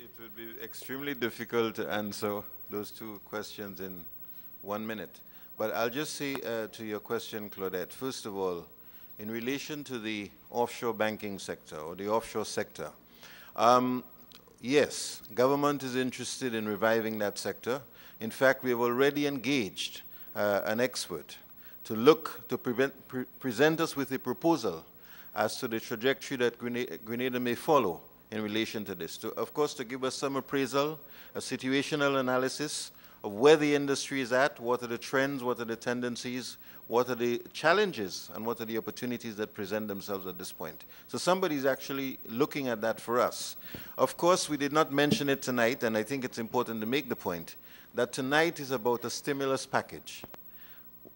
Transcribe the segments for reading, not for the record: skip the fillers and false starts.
It would be extremely difficult to answer those two questions in 1 minute. But I'll just say to your question, Claudette, first of all, in relation to the offshore banking sector or the offshore sector, yes, government is interested in reviving that sector. In fact, we have already engaged an expert to present us with a proposal as to the trajectory that Grenada may follow in relation to this. Of course, to give us some appraisal, a situational analysis of where the industry is at, what are the trends, what are the tendencies, what are the challenges, and what are the opportunities that present themselves at this point. So somebody's actually looking at that for us. Of course, we did not mention it tonight, and I think it's important to make the point that tonight is about a stimulus package.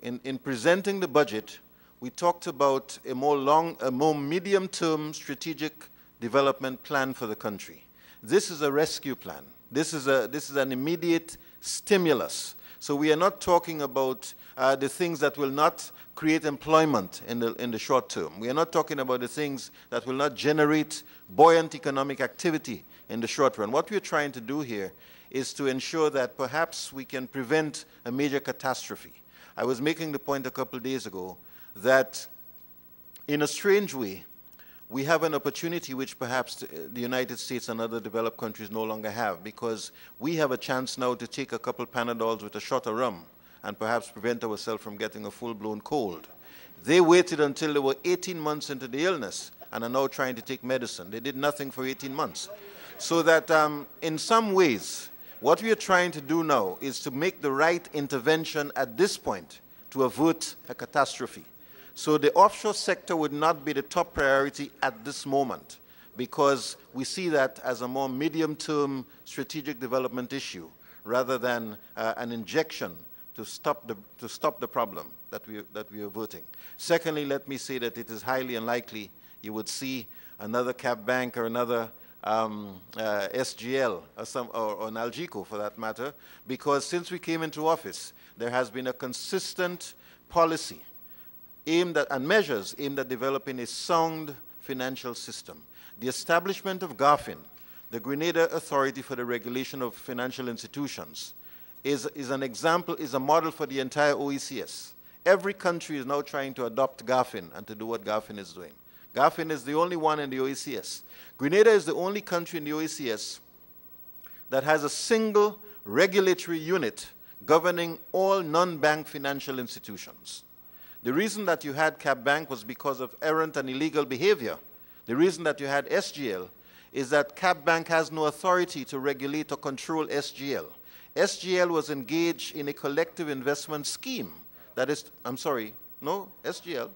In presenting the budget, we talked about a more medium-term strategic development plan for the country. This is a rescue plan. This is an immediate stimulus. So we are not talking about the things that will not create employment in the short term. We are not talking about the things that will not generate buoyant economic activity in the short run. What we are trying to do here is to ensure that perhaps we can prevent a major catastrophe. I was making the point a couple of days ago that in a strange way, we have an opportunity which perhaps the United States and other developed countries no longer have, because we have a chance now to take a couple panadols with a shot of rum and perhaps prevent ourselves from getting a full-blown cold. They waited until they were 18 months into the illness and are now trying to take medicine. They did nothing for 18 months. So that in some ways, what we are trying to do now is to make the right intervention at this point to avert a catastrophe. So the offshore sector would not be the top priority at this moment, because we see that as a more medium-term strategic development issue rather than an injection to stop the problem that we are averting. Secondly, let me say that it is highly unlikely you would see another Cap Bank or another SGL or an Algico for that matter, because since we came into office, there has been a consistent policy aimed at, and measures aimed at developing a sound financial system. The establishment of GAFIN, the Grenada Authority for the Regulation of Financial Institutions, is an example, is a model for the entire OECS. Every country is now trying to adopt GAFIN and to do what GAFIN is doing. GAFIN is the only one in the OECS. Grenada is the only country in the OECS that has a single regulatory unit governing all non-bank financial institutions. The reason that you had Cap Bank was because of errant and illegal behavior. The reason that you had SGL is that Cap Bank has no authority to regulate or control SGL. SGL was engaged in a collective investment scheme. That is, I'm sorry, no, SGL?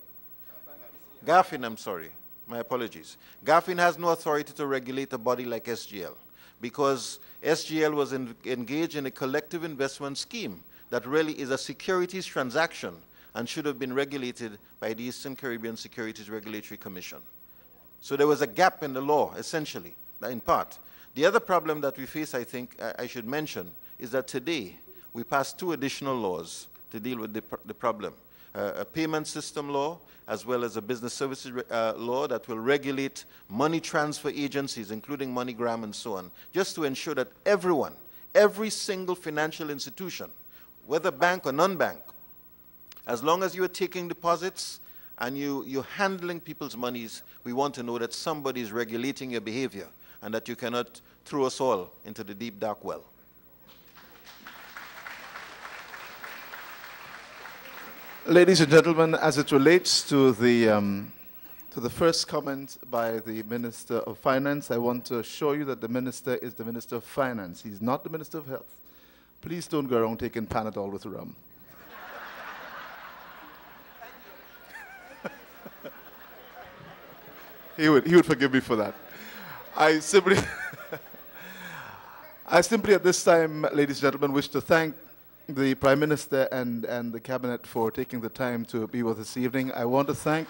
GAFIN, I'm sorry, my apologies. GAFIN has no authority to regulate a body like SGL, because SGL was engaged in a collective investment scheme that really is a securities transaction and should have been regulated by the Eastern Caribbean Securities Regulatory Commission. So there was a gap in the law, essentially, in part. The other problem that we face, I think, I should mention, is that today we passed 2 additional laws to deal with the problem. A payment system law, as well as a business services law that will regulate money transfer agencies, including MoneyGram and so on, just to ensure that everyone, every single financial institution, whether bank or non-bank, as long as you are taking deposits and you're handling people's monies, we want to know that somebody is regulating your behavior and that you cannot throw us all into the deep, dark well. Ladies and gentlemen, as it relates to the first comment by the Minister of Finance, I want to assure you that the Minister is the Minister of Finance. He's not the Minister of Health. Please don't go around taking Panadol with rum. He would forgive me for that. I simply at this time, ladies and gentlemen, wish to thank the Prime Minister and the Cabinet for taking the time to be with us this evening. I want to thank